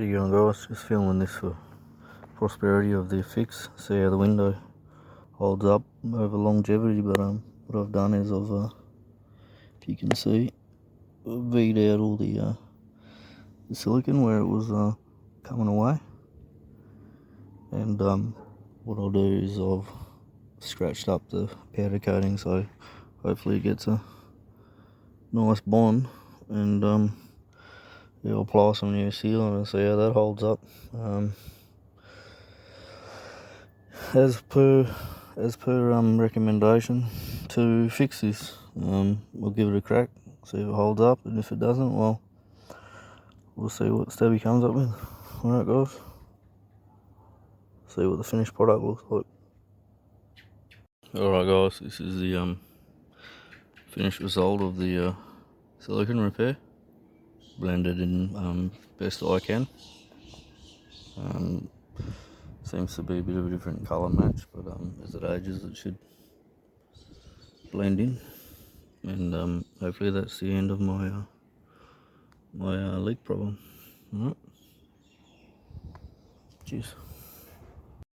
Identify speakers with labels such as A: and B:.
A: How you going, guys? Just filming this for prosperity of the fix. See how the window holds up over longevity. But what I've done is if you can see, I've veed out all the silicone where it was coming away, and what I'll do is I've scratched up the powder coating, so hopefully it gets a nice bond, and yeah, I'll apply some new sealant and see how that holds up. As per recommendation to fix this, we'll give it a crack, see if it holds up, and if it doesn't, well, we'll see what Stabby comes up with. Alright, guys, see what the finished product looks like. Alright, guys, this is the finished result of the silicone repair, blended in best I can. Seems to be a bit of a different colour match, but as it ages it should blend in, and hopefully that's the end of my leak problem. Alright, cheers.